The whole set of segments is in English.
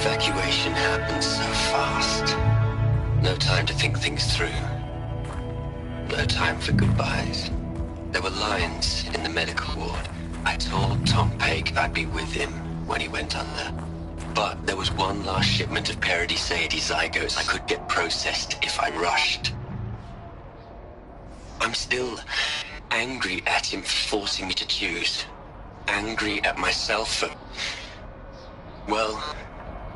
evacuation happened so fast. No time to think things through. No time for goodbyes. There were lines in the medical ward. I told Tom Pake I'd be with him when he went under. But there was one last shipment of Paradis-Sade zygotes I could get processed if I rushed. I'm still angry at him for forcing me to choose. Angry at myself for... Well,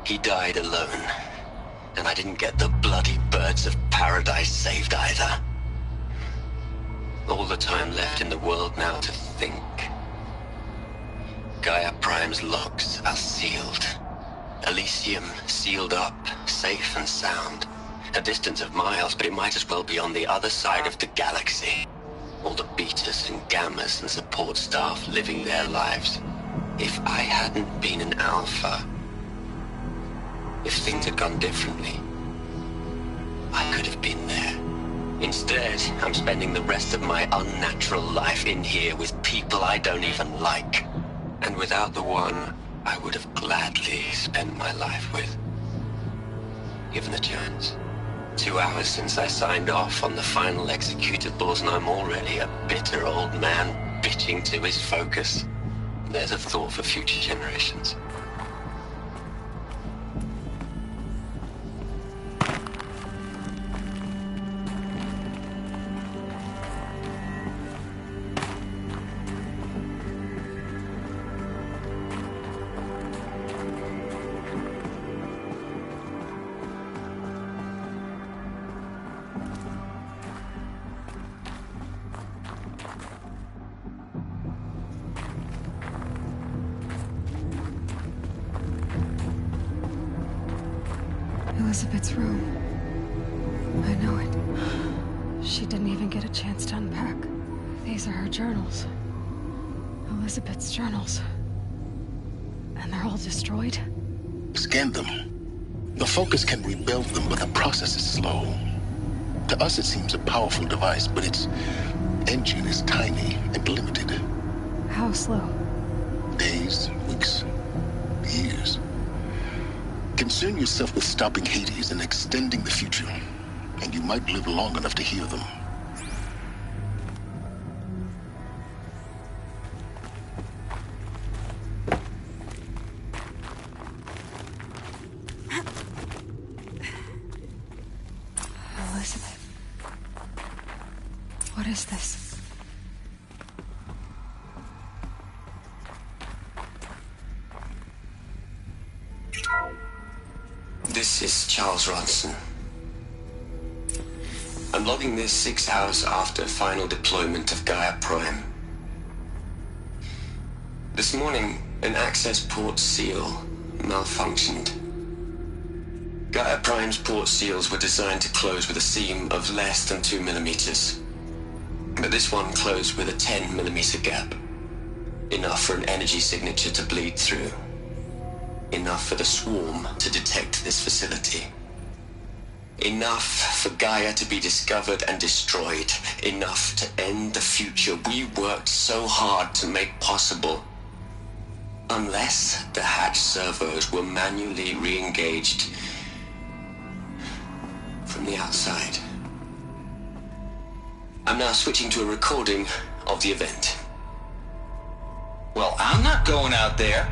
he died alone. And I didn't get the bloody birds of paradise saved either. All the time left in the world now to think. Gaia Prime's locks are sealed. Elysium sealed up, safe and sound. A distance of miles, but it might as well be on the other side of the galaxy. All the betas and gammas and support staff living their lives. If I hadn't been an alpha, if things had gone differently, I could have been there. Instead, I'm spending the rest of my unnatural life in here with people I don't even like. And without the one I would have gladly spent my life with. Given the chance. 2 hours since I signed off on the final executables, and I'm already a bitter old man bitching to his focus. There's a thought for future generations. Elizabeth's room. I know it. She didn't even get a chance to unpack. These are her journals. Elizabeth's journals. And they're all destroyed? Scan them. The Focus can rebuild them, but the process is slow. To us it seems a powerful device, but its engine is tiny and limited. How slow? Days, weeks, years. Concern yourself with stopping Hades and extending the future, and you might live long enough to hear them. Elizabeth. What is this? This is Charles Ronson. I'm logging this 6 hours after final deployment of Gaia Prime. This morning, an access port seal malfunctioned. Gaia Prime's port seals were designed to close with a seam of less than 2 millimeters. But this one closed with a 10 millimeter gap. Enough for an energy signature to bleed through. Enough for the swarm to detect this facility. Enough for Gaia to be discovered and destroyed. Enough to end the future we worked so hard to make possible. Unless the hatch servos were manually re-engaged from the outside. I'm now switching to a recording of the event. Well, I'm not going out there.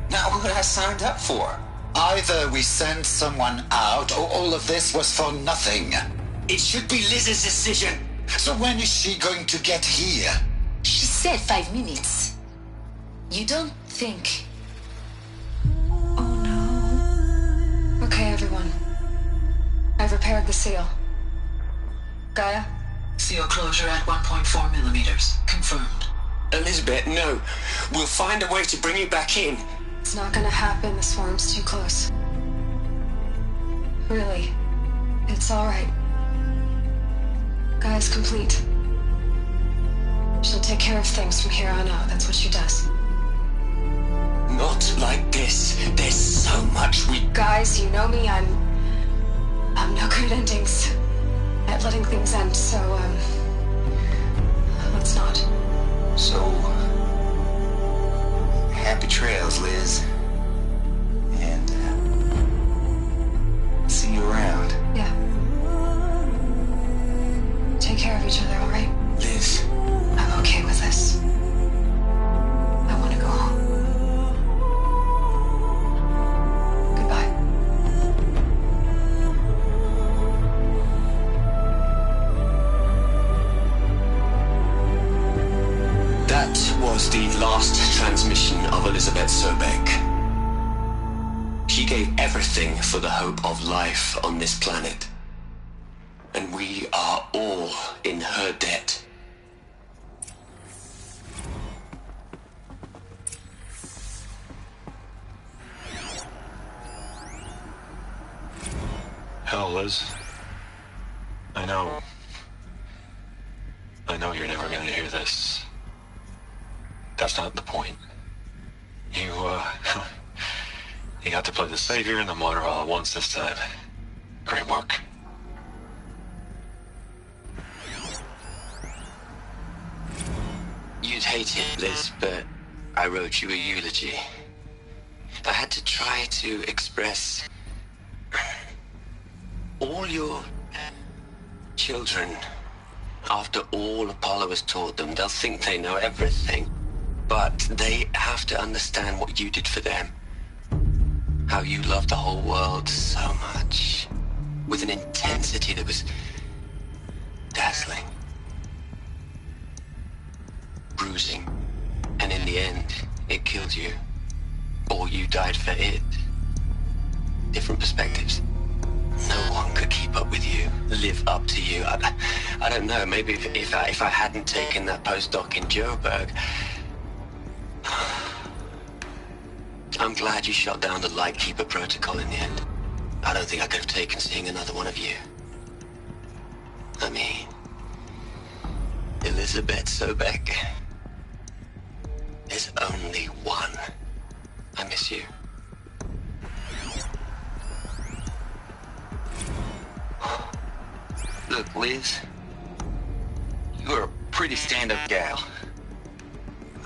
Not what I signed up for. Either we send someone out, or all of this was for nothing. It should be Liz's decision. So when is she going to get here? She said 5 minutes. You don't think... Oh no. Okay, everyone. I've repaired the seal. Gaia? Seal closure at 1.4 millimeters. Confirmed. Elizabeth, no. We'll find a way to bring you back in. It's not gonna happen. The swarm's too close. Really. It's alright. Gaia's complete. She'll take care of things from here on out. That's what she does. Not like this. There's so much we... Guys, you know me. I'm no good at endings. At letting things end, so, let's not. So... happy trails, Liz. And, Elizabeth Sobek. She gave everything for the hope of life on this planet. And we are all in her debt. Hell, Liz. I know you're never gonna hear this. That's not the point. You got to play the savior and the martyr all at once this time. Great work. You'd hate it, Liz, but I wrote you a eulogy. I had to try to express all your children. After all Apollo has taught them, they'll think they know everything. But they have to understand what you did for them. How you loved the whole world so much. With an intensity that was dazzling. Bruising. And in the end, it killed you. Or you died for it. Different perspectives. No one could keep up with you, live up to you. I don't know, maybe if I hadn't taken that postdoc in Joburg. I'm glad you shot down the Lightkeeper protocol in the end. I don't think I could have taken seeing another one of you. I mean, Elizabeth Sobek. There's only one. I miss you. Look, Liz, you're a pretty stand-up gal.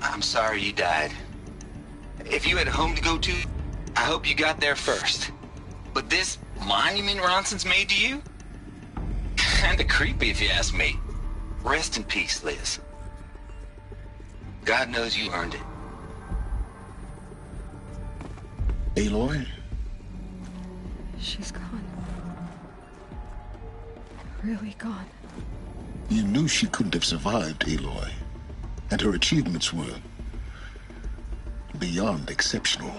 I'm sorry you died. If you had a home to go to, I hope you got there first. But this monument Ronson's made to you? Kinda creepy if you ask me. Rest in peace, Liz. God knows you earned it. Aloy? She's gone. Really gone. You knew she couldn't have survived, Aloy. And her achievements were beyond exceptional.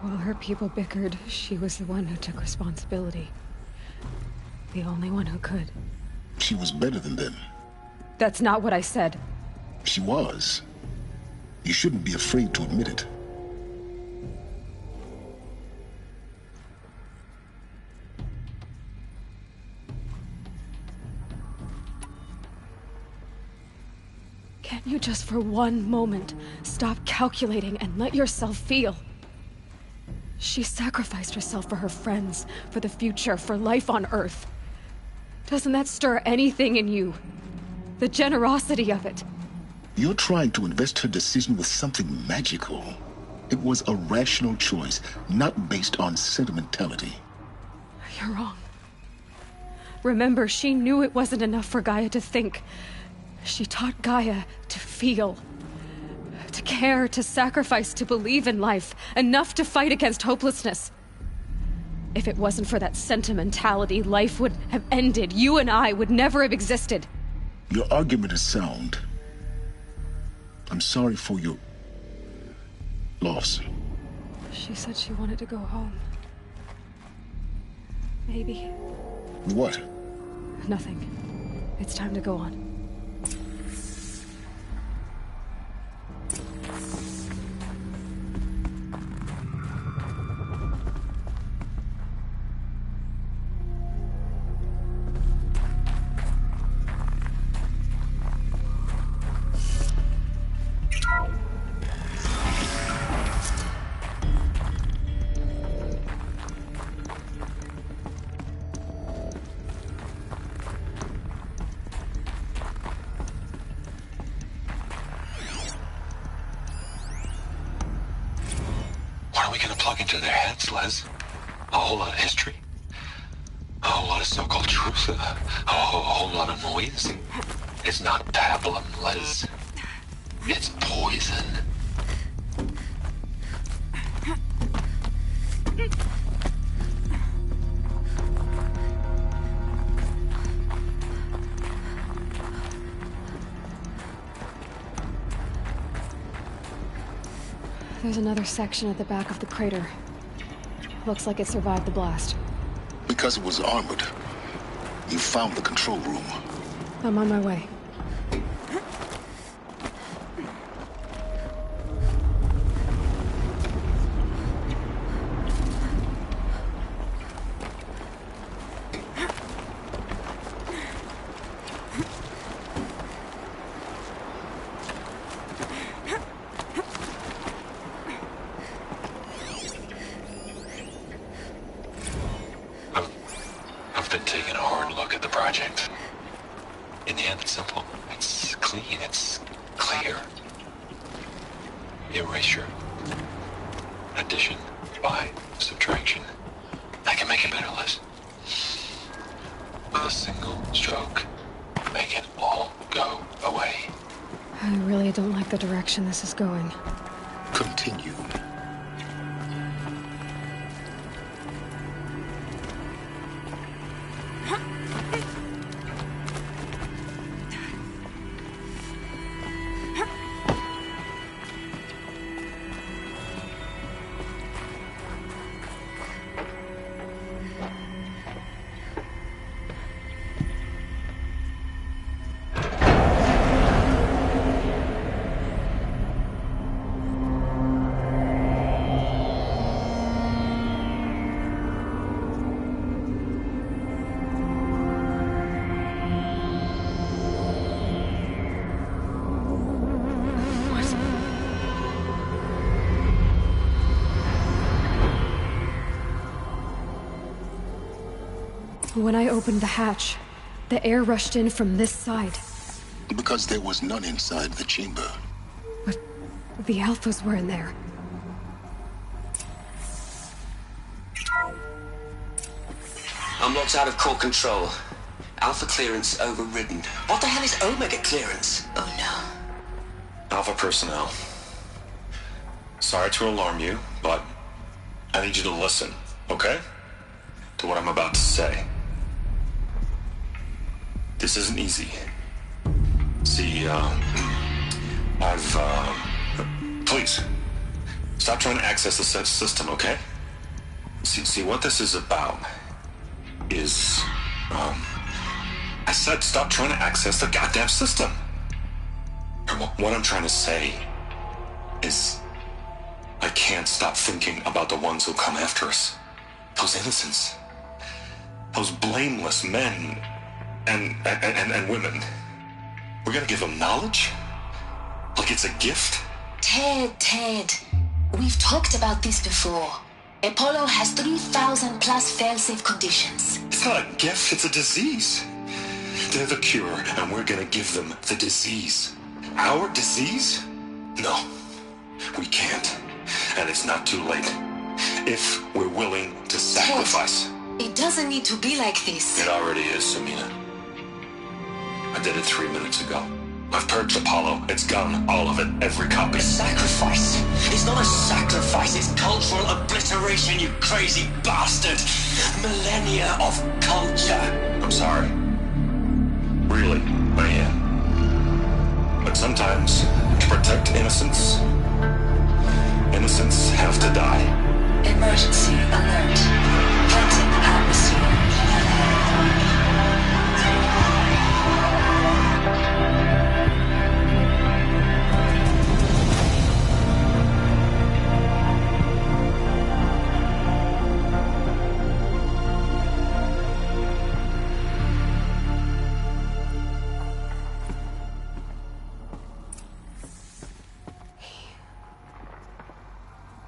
While her people bickered, she was the one who took responsibility. The only one who could. She was better than them. That's not what I said. She was. You shouldn't be afraid to admit it. Can't you just for one moment stop calculating and let yourself feel? She sacrificed herself for her friends, for the future, for life on Earth. Doesn't that stir anything in you? The generosity of it. You're trying to invest her decision with something magical. It was a rational choice, not based on sentimentality. You're wrong. Remember, she knew it wasn't enough for Gaia to think. She taught Gaia to feel. To care, to sacrifice, to believe in life. Enough to fight against hopelessness. If it wasn't for that sentimentality, life would have ended. You and I would never have existed. Your argument is sound. I'm sorry for your loss. She said she wanted to go home. Maybe. What? Nothing. It's time to go on. Into their heads, Liz. A whole lot of history. A whole lot of so-called truth. A whole lot of noise. It's not pablum, Liz. It's poison. There's another section at the back of the crater. Looks like it survived the blast. Because it was armored. You found the control room. I'm on my way. I've been taking a hard look at the project. In the end, it's simple. It's clean. It's clear. Erasure. Addition. By. Subtraction. I can make it better, Liz. With a single stroke. Make it all go away. I really don't like the direction this is going. Continue. When I opened the hatch, the air rushed in from this side. Because there was none inside the chamber. But the Alphas were in there. Unlocked out of core control. Alpha clearance overridden. What the hell is Omega clearance? Oh no. Alpha personnel. Sorry to alarm you, but I need you to listen, okay? To what I'm about to say. This isn't easy. See, please, stop trying to access the system, okay? See, what this is about is, I said stop trying to access the goddamn system. And what I'm trying to say is, I can't stop thinking about the ones who come after us. Those innocents. Those blameless men and women. We're gonna give them knowledge? Like it's a gift? Ted. We've talked about this before. Apollo has 3,000 plus fail-safe conditions. It's not a gift, it's a disease. They're the cure, and we're gonna give them the disease. Our disease? No, we can't. And it's not too late. If we're willing to sacrifice. Ted, it doesn't need to be like this. It already is, Samina. I did it 3 minutes ago. I've purged Apollo. It's gone. All of it. Every copy. A sacrifice? It's not a sacrifice. It's cultural obliteration, you crazy bastard. Millennia of culture. I'm sorry. Really, I am. But sometimes, to protect innocence, innocents have to die. Emergency alert. Planting atmosphere.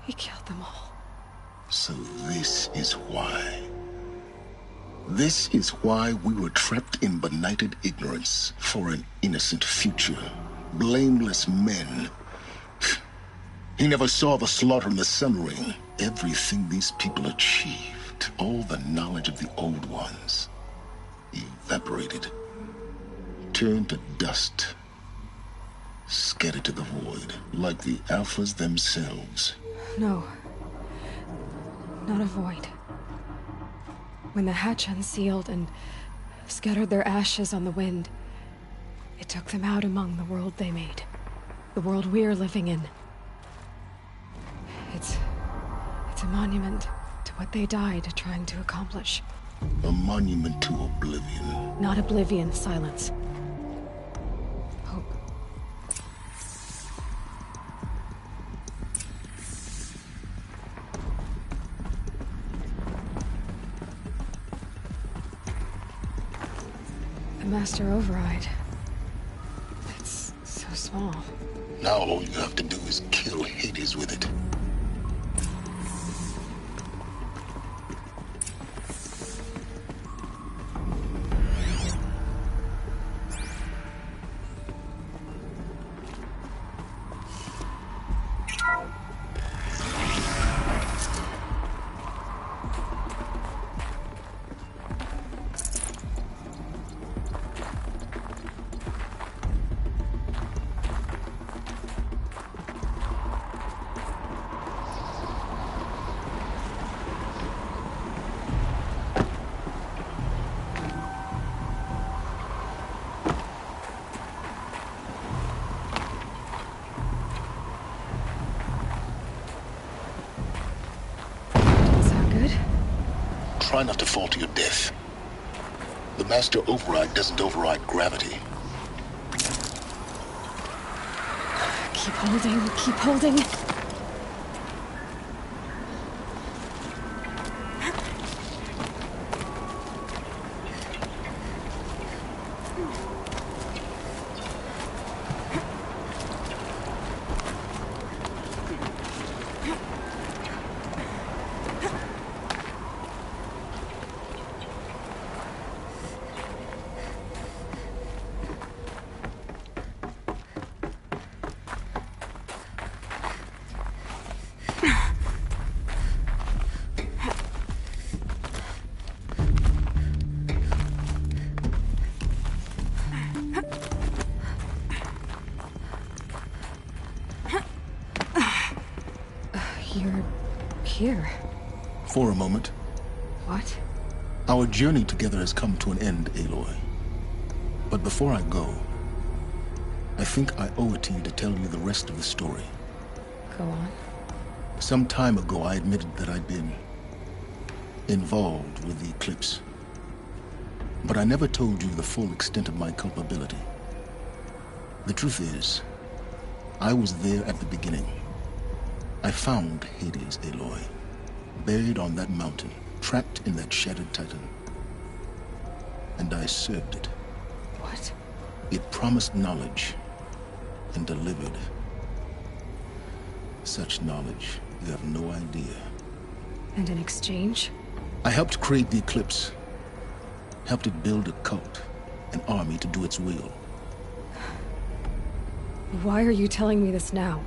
He killed them all. So this is why. This is why we were trapped in benighted ignorance for an innocent future. Blameless men. He never saw the slaughter in the Sun Ring. Everything these people achieved, all the knowledge of the old ones, evaporated, turned to dust, scattered to the void, like the Alphas themselves. No. Not a void. When the hatch unsealed and scattered their ashes on the wind, it took them out among the world they made. The world we're living in. It's a monument to what they died trying to accomplish. A monument to oblivion. Not oblivion, silence. Hope. The Master Override. It's so small. Now all you have to do is kill Hades with it. Try not to fall to your death. The Master Override doesn't override gravity. Keep holding, keep holding. You're here. For a moment. What? Our journey together has come to an end, Aloy. But before I go, I think I owe it to you to tell you the rest of the story. Go on. Some time ago, I admitted that I'd been involved with the Eclipse. But I never told you the full extent of my culpability. The truth is, I was there at the beginning. I found Hades, Aloy, buried on that mountain, trapped in that shattered titan. And I served it. What? It promised knowledge and delivered. Such knowledge, you have no idea. And in exchange? I helped create the Eclipse. Helped it build a cult, an army to do its will. Why are you telling me this now?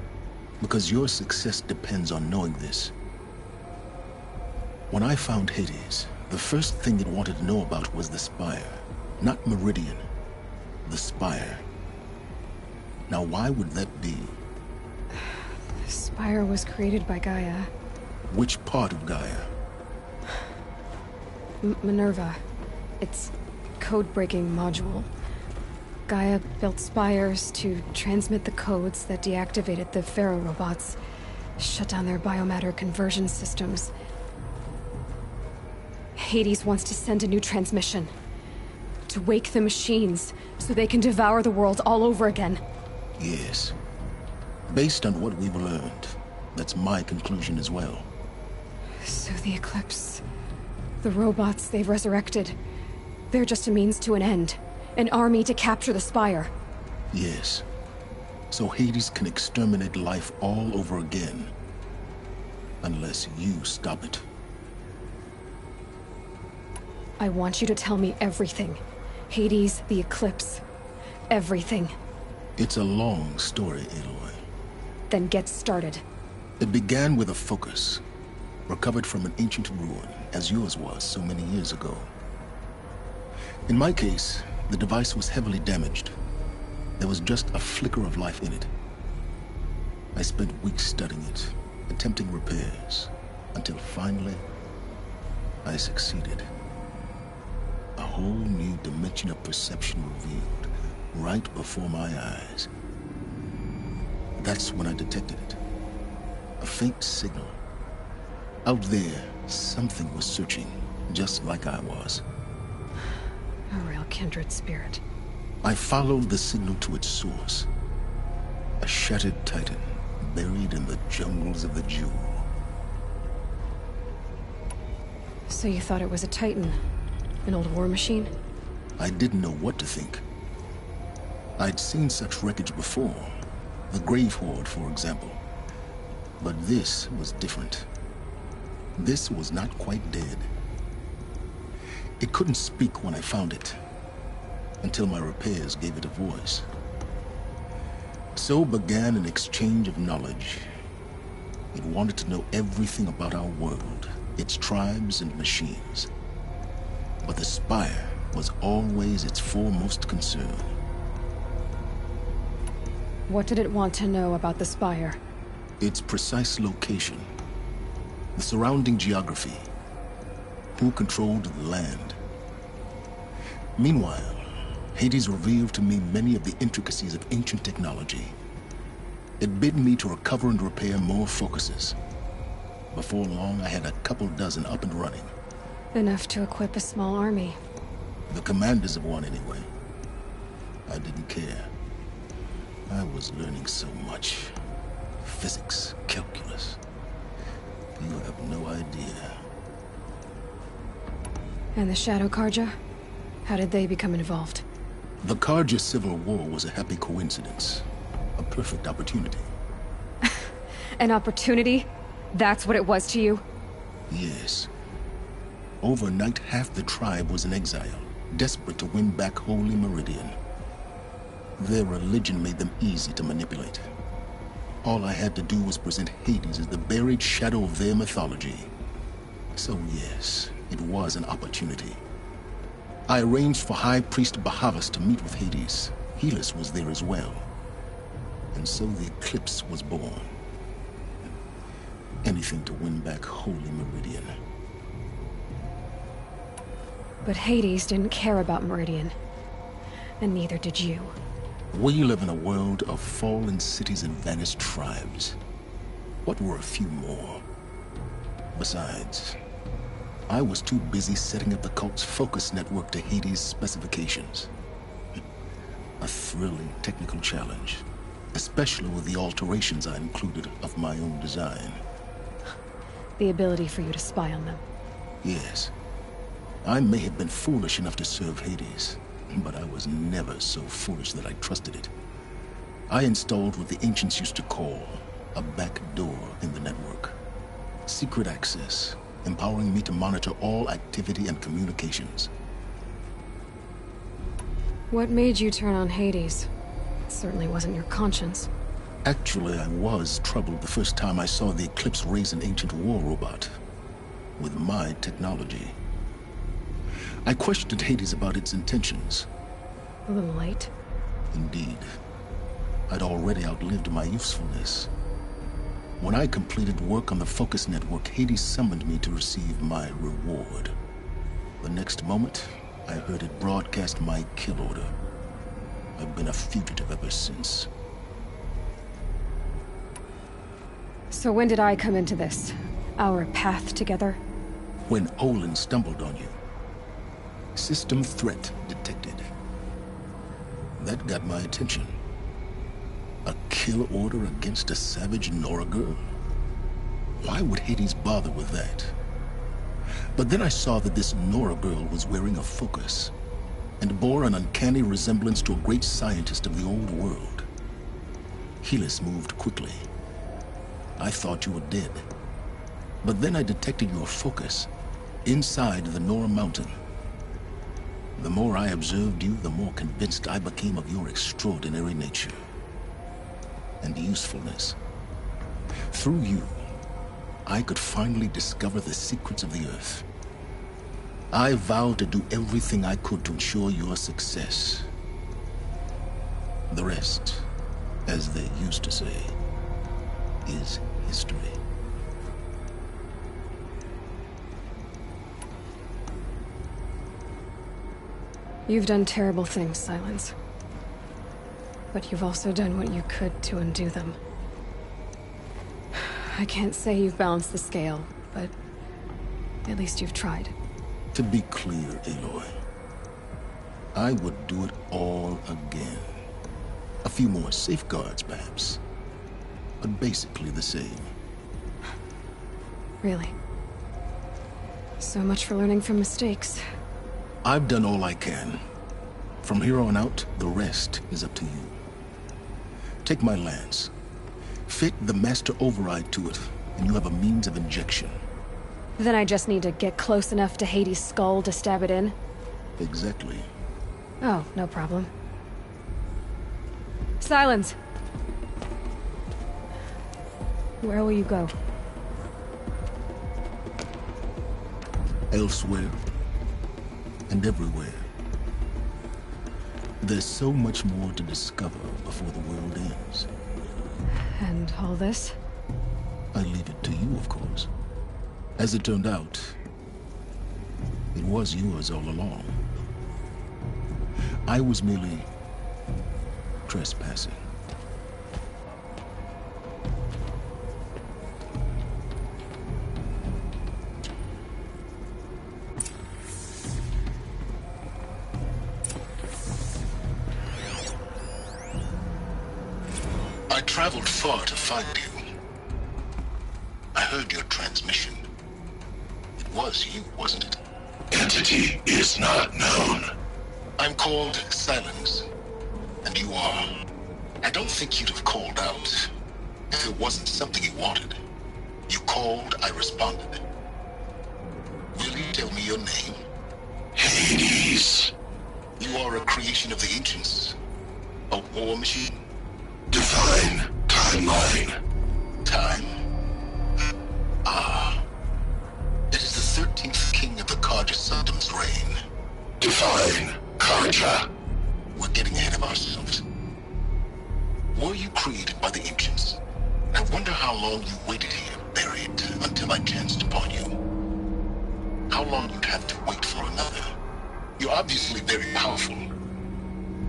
Because your success depends on knowing this. When I found Hades, the first thing it wanted to know about was the Spire. Not Meridian. The Spire. Now why would that be? The Spire was created by Gaia. Which part of Gaia? Minerva. Its code-breaking module. Gaia built spires to transmit the codes that deactivated the Pharaoh robots, shut down their biomatter conversion systems. Hades wants to send a new transmission. To wake the machines, so they can devour the world all over again. Yes. Based on what we've learned, that's my conclusion as well. So the Eclipse... the robots they've resurrected... they're just a means to an end. An army to capture the Spire. Yes. So Hades can exterminate life all over again. Unless you stop it. I want you to tell me everything. Hades, the Eclipse. Everything. It's a long story, Aloy. Then get started. It began with a focus. Recovered from an ancient ruin, as yours was so many years ago. In my case, the device was heavily damaged. There was just a flicker of life in it. I spent weeks studying it, attempting repairs, until finally, I succeeded. A whole new dimension of perception revealed, right before my eyes. That's when I detected it. A faint signal. Out there, something was searching, just like I was. A real kindred spirit. I followed the signal to its source. A shattered titan, buried in the jungles of the Jewel. So you thought it was a titan? An old war machine? I didn't know what to think. I'd seen such wreckage before. The Grave Horde, for example. But this was different. This was not quite dead. It couldn't speak when I found it, until my repairs gave it a voice. So began an exchange of knowledge. It wanted to know everything about our world, its tribes and machines. But the Spire was always its foremost concern. What did it want to know about the Spire? Its precise location, the surrounding geography, who controlled the land. Meanwhile, Hades revealed to me many of the intricacies of ancient technology. It bid me to recover and repair more focuses. Before long, I had a couple dozen up and running. Enough to equip a small army. The commanders of one, anyway. I didn't care. I was learning so much. Physics, calculus. You have no idea. And the Shadow Karja? How did they become involved? The Karja Civil War was a happy coincidence. A perfect opportunity. An opportunity? That's what it was to you? Yes. Overnight, half the tribe was in exile, desperate to win back Holy Meridian. Their religion made them easy to manipulate. All I had to do was present Hades as the buried shadow of their mythology. So yes, it was an opportunity. I arranged for High Priest Bahavas to meet with Hades. Helis was there as well. And so the eclipse was born. Anything to win back Holy Meridian. But Hades didn't care about Meridian. And neither did you. We live in a world of fallen cities and vanished tribes. What were a few more? Besides, I was too busy setting up the cult's focus network to Hades' specifications. A thrilling technical challenge, especially with the alterations I included of my own design. The ability for you to spy on them. Yes. I may have been foolish enough to serve Hades, but I was never so foolish that I trusted it. I installed what the ancients used to call a back door in the network. Secret access, empowering me to monitor all activity and communications. What made you turn on Hades? It certainly wasn't your conscience. Actually, I was troubled the first time I saw the Eclipse raise an ancient war robot. With my technology. I questioned Hades about its intentions. A little late. Indeed. I'd already outlived my usefulness. When I completed work on the Focus Network, Hades summoned me to receive my reward. The next moment, I heard it broadcast my kill order. I've been a fugitive ever since. So when did I come into this? Our path together? When Olin stumbled on you. System threat detected. That got my attention. A kill order against a savage Nora girl? Why would Hades bother with that? But then I saw that this Nora girl was wearing a focus, and bore an uncanny resemblance to a great scientist of the old world. Helis moved quickly. I thought you were dead. But then I detected your focus inside the Nora mountain. The more I observed you, the more convinced I became of your extraordinary nature and usefulness. Through you, I could finally discover the secrets of the Earth. I vowed to do everything I could to ensure your success. The rest, as they used to say, is history. You've done terrible things, Silence. But you've also done what you could to undo them. I can't say you've balanced the scale, but at least you've tried. To be clear, Aloy, I would do it all again. A few more safeguards, perhaps, but basically the same. Really? So much for learning from mistakes. I've done all I can. From here on out, the rest is up to you. Take my lance. Fit the master override to it, and you have a means of injection. Then I just need to get close enough to Hades' skull to stab it in? Exactly. Oh, no problem. Silence! Where will you go? Elsewhere. And everywhere. There's so much more to discover before the world ends. And all this? I leave it to you, of course. As it turned out, it was yours all along. I was merely trespassing. I traveled far to find you. I heard your transmission. It was you, wasn't it? Entity is not known. I'm called Silence, and you are. I don't think you'd have called out if it wasn't something you wanted. You called, I responded. Will you tell me your name? Hades. You are a creation of the ancients. A war machine? Define timeline. Time? Ah. It is the 13th king of the Karja Saddam's reign. Define Karja. We're getting ahead of ourselves. Were you created by the ancients? I wonder how long you waited here, buried, until I chanced upon you. How long you'd have to wait for another. You're obviously very powerful,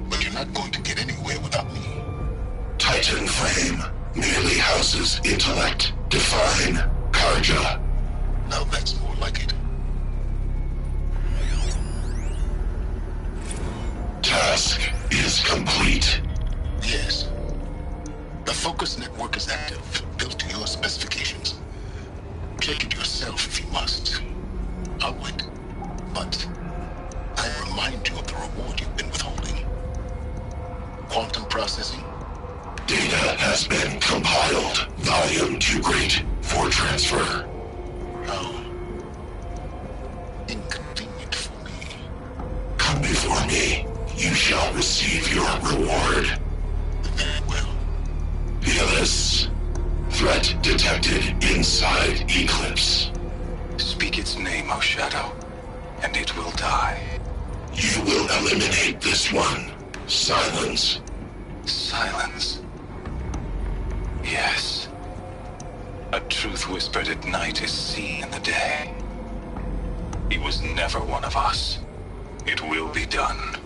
but you're not going to get anywhere without me. Titan Flame merely houses intellect. Define Karja. Now that's more like it. Task is complete. Yes. The focus network is active, built to your specifications. Check it yourself if you must. I'll wait. But I remind you of the reward you've been withholding. Quantum processing? Data has been compiled. Volume too great for transfer. How inconvenient for me. Come before me. You shall receive your reward. Very well. Fearless. Threat detected inside Eclipse. Speak its name, O Shadow, and it will die. You will eliminate this one. Silence. Silence. Yes. A truth whispered at night is seen in the day. He was never one of us. It will be done.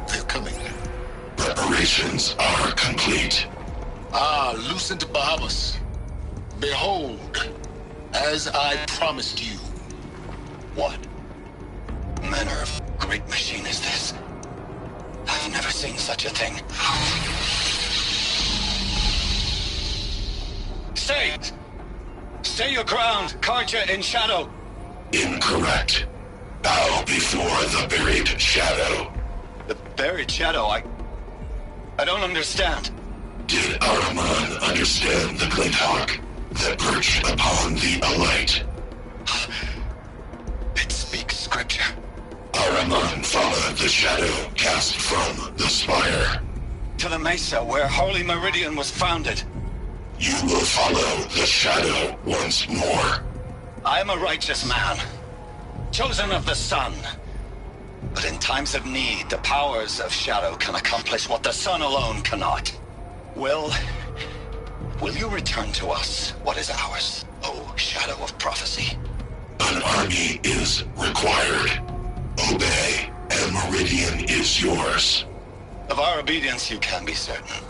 They're coming. Preparations are complete. Ah, Lucent Bahamas. Behold, as I promised you. What manner of great machine is this? I've never seen such a thing. Stay! Stay your ground, Karja in Shadow! Incorrect. Bow before the buried shadow. The buried shadow, I don't understand. Did Ahriman understand the Glinthawk that perched upon the Alight? It speaks scripture. Ahriman followed the shadow cast from the spire. To the mesa where Holy Meridian was founded. You will follow the shadow once more. I am a righteous man, chosen of the sun. But in times of need, the powers of shadow can accomplish what the sun alone cannot. Will you return to us what is ours, O Shadow of Prophecy? An army is required. Obey, and Meridian is yours. Of our obedience you can be certain.